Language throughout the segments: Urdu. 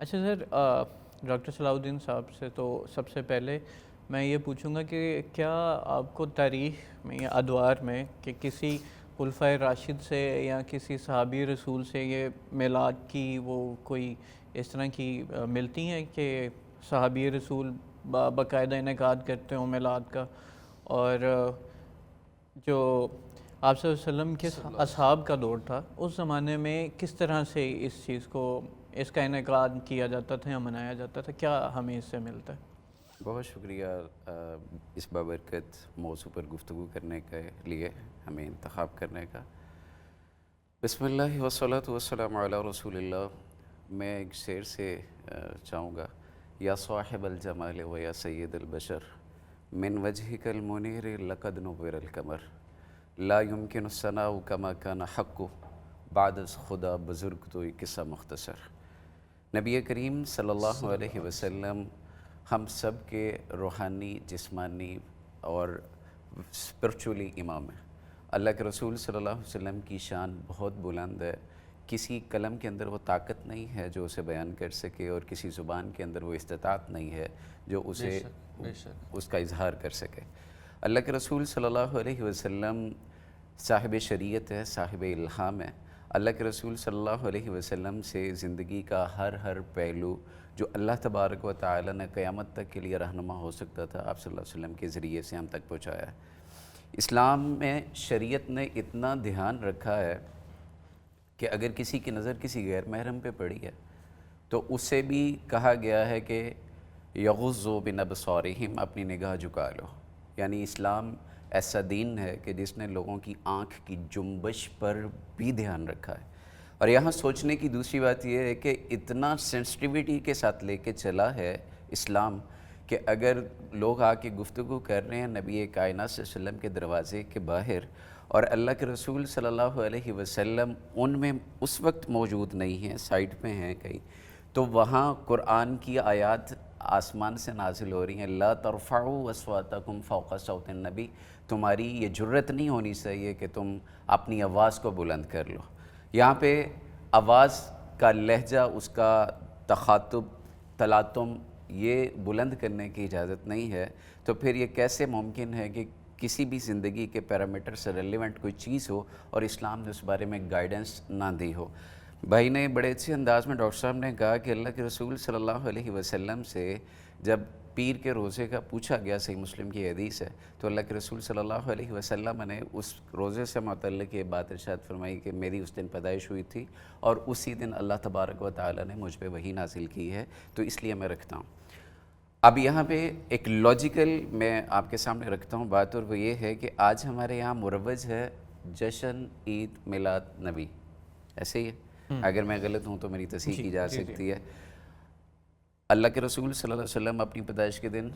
اچھا سر، ڈاکٹر صلاح الدین صاحب سے تو سب سے پہلے میں یہ پوچھوں گا کہ کیا آپ کو تاریخ میں یا ادوار میں کہ کسی خلفائے راشد سے یا کسی صحابی رسول سے یہ میلاد کی وہ کوئی اس طرح کی ملتی ہیں کہ صحابی رسول باقاعدہ انعقاد کرتے ہوں میلاد کا؟ اور جو آپ صلی اللہ علیہ وسلم کے اصحاب کا دور تھا اس زمانے میں کس طرح سے اس چیز کو اس کا انعقاد کیا جاتا تھا یا منایا جاتا تھا؟ کیا ہمیں اس سے ملتا ہے؟ بہت شکریہ اس بابرکت موضوع پر گفتگو کرنے کے لیے، ہمیں انتخاب کرنے کا۔ بسم اللہ والصلاۃ والسلام علی رسول اللہ۔ میں ایک شعر سے چاہوں گا، یا صاحب الجمال و یا سید البشر من وجهک المنیر لقد نور القمر لا يمکن الثناء کما کان حق بعد از خدا بزرگ تو یہ قصہ مختصر۔ نبی کریم صلی اللہ علیہ وسلم ہم سب کے روحانی، جسمانی اور اسپرچولی امام ہیں۔ اللہ کے رسول صلی اللہ علیہ وسلم کی شان بہت بلند ہے، کسی قلم کے اندر وہ طاقت نہیں ہے جو اسے بیان کر سکے، اور کسی زبان کے اندر وہ استطاعت نہیں ہے جو اسے اس کا اظہار کر سکے۔ اللہ کے رسول صلی اللہ علیہ وسلم صاحب شریعت ہے، صاحب الہام ہے۔ اللہ کے رسول صلی اللہ علیہ وسلم سے زندگی کا ہر پہلو جو اللہ تبارک و تعالی نے قیامت تک کے لیے رہنما ہو سکتا تھا، آپ صلی اللہ علیہ وسلم کے ذریعے سے ہم تک پہنچایا ہے۔ اسلام میں شریعت نے اتنا دھیان رکھا ہے کہ اگر کسی کی نظر کسی غیر محرم پہ پڑی ہے تو اس سے بھی کہا گیا ہے کہ یغضوا من ابصارہم، اپنی نگاہ جھکا لو۔ یعنی اسلام ایسا دین ہے کہ جس نے لوگوں کی آنکھ کی جنبش پر بھی دھیان رکھا ہے۔ اور یہاں سوچنے کی دوسری بات یہ ہے کہ اتنا سینسٹیوٹی کے ساتھ لے کے چلا ہے اسلام کہ اگر لوگ آ کے گفتگو کر رہے ہیں نبی کائنات صلی اللہ علیہ وسلم کے دروازے کے باہر، اور اللہ کے رسول صلی اللہ علیہ وسلم ان میں اس وقت موجود نہیں ہیں، سائڈ پہ ہیں کہیں، تو وہاں قرآن کی آیات آسمان سے نازل ہو رہی ہیں، لا ترفعوا اصواتکم فوق صوت النبی، تمہاری یہ جرت نہیں ہونی چاہیے کہ تم اپنی آواز کو بلند کر لو۔ یہاں پہ آواز کا لہجہ، اس کا تخاطب، تلاطم، یہ بلند کرنے کی اجازت نہیں ہے، تو پھر یہ کیسے ممکن ہے کہ کسی بھی زندگی کے پیرامیٹر سے ریلیونٹ کوئی چیز ہو اور اسلام نے اس بارے میں گائیڈنس نہ دی ہو؟ بھائی نے بڑے اچھے انداز میں، ڈاکٹر صاحب نے کہا کہ اللہ کے رسول صلی اللہ علیہ وسلم سے جب پیر کے روزے کا پوچھا گیا، صحیح مسلم کی حدیث ہے، تو اللہ کے رسول صلی اللہ علیہ وسلم نے اس روزے سے متعلق یہ بات ارشاد فرمائی کہ میری اس دن پیدائش ہوئی تھی اور اسی دن اللہ تبارک و تعالی نے مجھ پہ وحی نازل کی ہے، تو اس لیے میں رکھتا ہوں۔ اب یہاں پہ ایک لاجیکل میں آپ کے سامنے رکھتا ہوں بات، اور وہ یہ ہے کہ آج ہمارے یہاں مروج ہے جشن عید میلاد نبی، ایسے ہی ہے؟ اگر میں غلط ہوں تو میری تصحیح کی جا سکتی ہے۔ اللہ کے رسول صلی اللہ علیہ وسلم اپنی پیدائش کے دن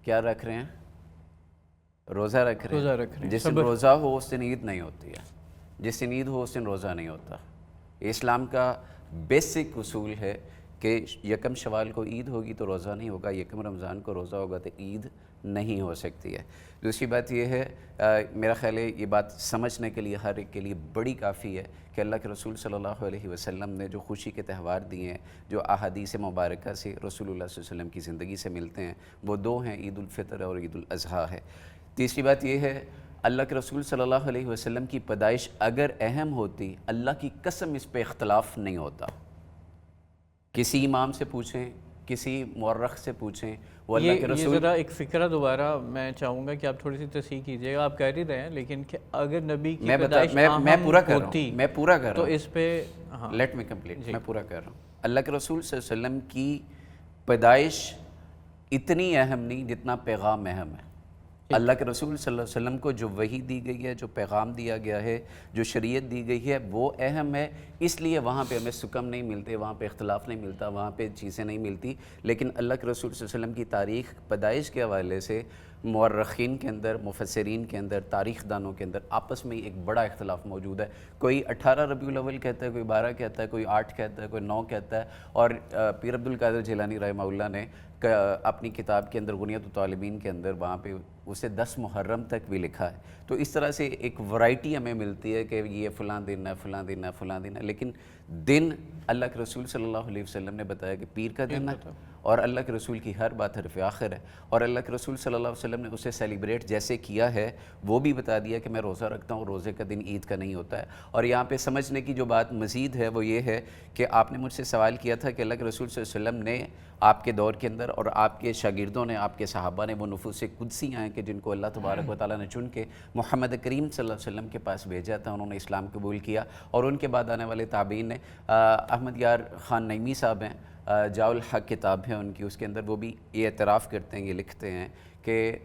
کیا رکھ رہے ہیں؟ روزہ رکھ رہے ہیں۔ جس دن روزہ ہو اس دن عید نہیں ہوتی ہے، جس دن عید ہو اس دن روزہ نہیں ہوتا۔ اسلام کا بیسک اصول ہے کہ یکم شوال کو عید ہوگی تو روزہ نہیں ہوگا، یکم رمضان کو روزہ ہوگا تو عید نہیں ہو سکتی ہے۔ دوسری بات یہ ہے، میرا خیال ہے یہ بات سمجھنے کے لیے ہر ایک کے لیے بڑی کافی ہے کہ اللہ کے رسول صلی اللہ علیہ وسلم نے جو خوشی کے تہوار دیے ہیں، جو احادیث مبارکہ سے رسول اللہ صلی اللہ علیہ وسلم کی زندگی سے ملتے ہیں، وہ دو ہیں، عید الفطر اور عید الاضحیٰ ہے۔ تیسری بات یہ ہے، اللہ کے رسول صلی اللہ علیہ وسلم کی پیدائش اگر اہم ہوتی، اللہ کی قسم اس پہ اختلاف نہیں ہوتا۔ کسی امام سے پوچھیں، کسی مورخ سے پوچھیں، وہ اللہ کے رسول، یہ ذرا ایک فکرہ دوبارہ میں چاہوں گا کہ آپ تھوڑی سی تصحیح کیجئے گا۔ آپ کہہ ہی رہے ہیں لیکن کہ اگر نبی کی پیدائش میں پورا کر رہا ہوتی ہوں، میں پورا کر رہا تو ہوں، اس پہ لیٹ می کمپلیٹ، میں پورا کر رہا ہوں۔ اللہ کے رسول صلی اللہ علیہ وسلم کی پیدائش اتنی اہم نہیں جتنا پیغام اہم ہے۔ اللہ کے رسول صلی اللہ علیہ وسلم کو جو وحی دی گئی ہے، جو پیغام دیا گیا ہے، جو شریعت دی گئی ہے، وہ اہم ہے، اس لیے وہاں پہ ہمیں سکم نہیں ملتے، وہاں پہ اختلاف نہیں ملتا، وہاں پہ چیزیں نہیں ملتی۔ لیکن اللہ کے رسول صلی اللہ علیہ وسلم کی تاریخ پیدائش کے حوالے سے مورخین کے اندر، مفسرین کے اندر، تاریخ دانوں کے اندر آپس میں ایک بڑا اختلاف موجود ہے۔ کوئی 18 ربیع الاول کہتا ہے، کوئی 12 کہتا ہے، کوئی 8 کہتا ہے، کوئی 9 کہتا ہے، اور پیر عبدالقادر جیلانی رحمہ اللہ نے اپنی کتاب کے اندر غنیۃ الطالبین کے اندر وہاں پہ اسے 10 محرم تک بھی لکھا ہے۔ تو اس طرح سے ایک ورائٹی ہمیں ملتی ہے کہ یہ فلاں دن ہے، فلاں دن ہے، فلاں دن ہے، لیکن دن اللہ کے رسول صلی اللہ علیہ وسلم نے بتایا کہ پیر کا دن ہے اور اللہ کے رسول کی ہر بات حرف آخر ہے، اور اللہ کے رسول صلی اللہ علیہ وسلم نے اسے سیلیبریٹ جیسے کیا ہے وہ بھی بتا دیا کہ میں روزہ رکھتا ہوں، روزے کا دن عید کا نہیں ہوتا ہے۔ اور یہاں پہ سمجھنے کی جو بات مزید ہے وہ یہ ہے کہ آپ نے مجھ سے سوال کیا تھا کہ اللہ کے رسول صلی اللہ علیہ وسلم نے آپ کے دور کے اندر اور آپ کے شاگردوں نے، آپ کے صحابہ نے وہ نفوس قدسی ہیں کہ جن کو اللہ تبارک و تعالیٰ نے چن کے محمد کریم صلی اللہ علیہ وسلم کے پاس بھیجا تھا، انہوں نے اسلام قبول کیا، اور ان کے بعد آنے والے تابعین نے احمد یار خان نعیمی صاحب ہیں، جاء الحق کتاب ہے ان کی، اس کے اندر وہ بھی یہ اعتراف کرتے ہیں، یہ لکھتے ہیں کہ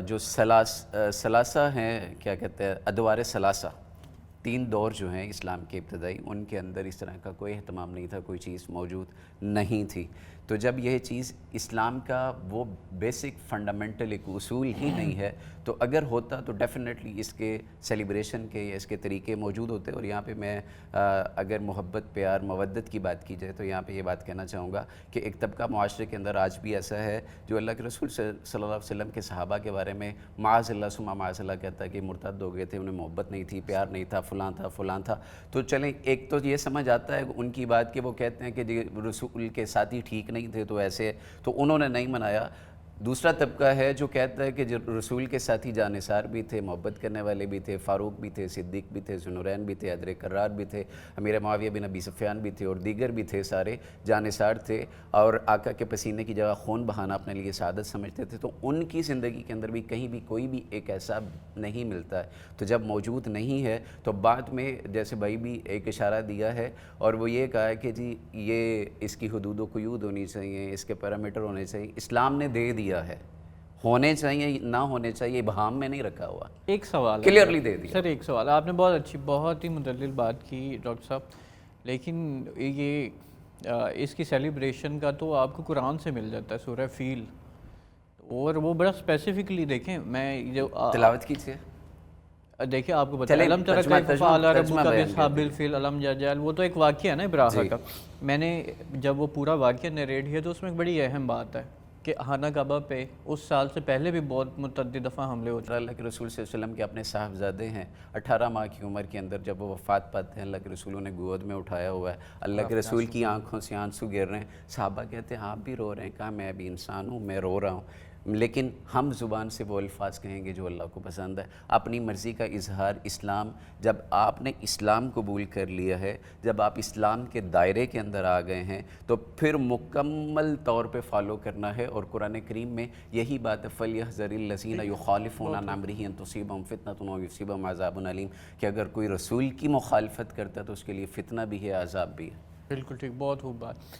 جو ثلاثہ ہیں، کیا کہتے ہیں، ادوار ثلاثہ، 3 دور جو ہیں اسلام کے ابتدائی، ان کے اندر اس طرح کا کوئی اہتمام نہیں تھا، کوئی چیز موجود نہیں تھی۔ تو جب یہ چیز اسلام کا وہ بیسک فنڈامنٹل ایک اصول ہی نہیں ہے، تو اگر ہوتا تو ڈیفینیٹلی اس کے سیلیبریشن کے یا اس کے طریقے موجود ہوتے۔ اور یہاں پہ میں اگر محبت، پیار، مودت کی بات کی جائے تو یہاں پہ یہ بات کہنا چاہوں گا کہ ایک طبقہ معاشرے کے اندر آج بھی ایسا ہے جو اللہ کے رسول صلی اللہ علیہ وسلم کے صحابہ کے بارے میں معاذ اللہ ثم معاذ اللہ کہتا ہے کہ مرتد ہو گئے تھے، انہیں محبت نہیں تھی، پیار نہیں تھا، فلاں تھا فلاں تھا۔ تو چلیں، ایک تو یہ سمجھ آتا ہے ان کی بات کہ وہ کہتے ہیں کہ رسول کے ساتھی ٹھیک نہیں تھے تو ایسے، تو انہوں نے نہیں منایا۔ دوسرا طبقہ ہے جو کہتا ہے کہ جو رسول کے ساتھی جانثار بھی تھے، محبت کرنے والے بھی تھے، فاروق بھی تھے، صدیق بھی تھے، ذوالنورین بھی تھے، حیدر کرار بھی تھے، امیر معاویہ بن ابی سفیان بھی تھے، اور دیگر بھی تھے، سارے جانثار تھے اور آقا کے پسینے کی جگہ خون بہانا اپنے لیے سعادت سمجھتے تھے۔ تو ان کی زندگی کے اندر بھی کہیں بھی کوئی بھی ایک ایسا نہیں ملتا ہے۔ تو جب موجود نہیں ہے تو بعد میں جیسے بھائی بھی ایک اشارہ دیا ہے، اور وہ یہ کہا ہے کہ جی یہ اس کی حدود و قیود ہونی چاہیے، اس کے پیرامیٹر ہونے چاہیے، اسلام نے دے دیا ہے، ہونے چاہیے نہ ہونے چاہیے، ابہام میں نہیں رکھا ہوا، ایک سوال ہے کلیئرلی دے دیا۔ سر، ایک سوال، آپ نے بہت اچھی، بہت ہی مدلل بات کی ڈاکٹر صاحب، لیکن یہ اس کی سیلیبریشن کا تو آپ کو قرآن سے مل جاتا ہے، سورہ فیل، اور وہ بڑا اسپیسیفکلی دیکھیں، میں جو تلاوت کیجیے۔ دیکھیں آپ کو بتائیں، علم ترک کیف فعل ربک باصحاب الفیل الم یجعل، وہ تو ایک واقعہ ہے نا ابراہا کا، میں نے جب وہ پورا واقعہ نریٹ کیا تو اس میں ایک بڑی اہم بات ہے کہ خانہ کعبہ پہ اس سال سے پہلے بھی بہت متعدد دفعہ حملے ہو چکے۔ اللہ کے رسول صلی اللہ علیہ وسلم کے اپنے صاحبزادے ہیں، 18 ماہ کی عمر کے اندر جب وہ وفات پاتے ہیں، اللہ کے رسولوں نے گود میں اٹھایا ہوا ہے، اللہ کے رسول کی آنکھوں سے آنسو گر رہے ہیں، صحابہ کہتے ہیں آپ بھی رو رہے ہیں، کہا میں بھی انسان ہوں، میں رو رہا ہوں، لیکن ہم زبان سے وہ الفاظ کہیں گے جو اللہ کو پسند ہے۔ اپنی مرضی کا اظہار اسلام، جب آپ نے اسلام قبول کر لیا ہے، جب آپ اسلام کے دائرے کے اندر آ گئے ہیں تو پھر مکمل طور پہ فالو کرنا ہے، اور قرآن کریم میں یہی بات ہے فَلْيَحْذَرِ الَّذِينَ يُخَالِفُونَ عَنْ أَمْرِهِ أَن تُصِيبَهُمْ فِتْنَةٌ أَوْ يُصِيبَهُمْ عَذَابٌ أَلِيمٌ، کہ اگر کوئی رسول کی مخالفت کرتا ہے تو اس کے لیے فتنہ بھی ہے، عذاب بھی ہے۔ بالکل ٹھیک، بہت خوب بات۔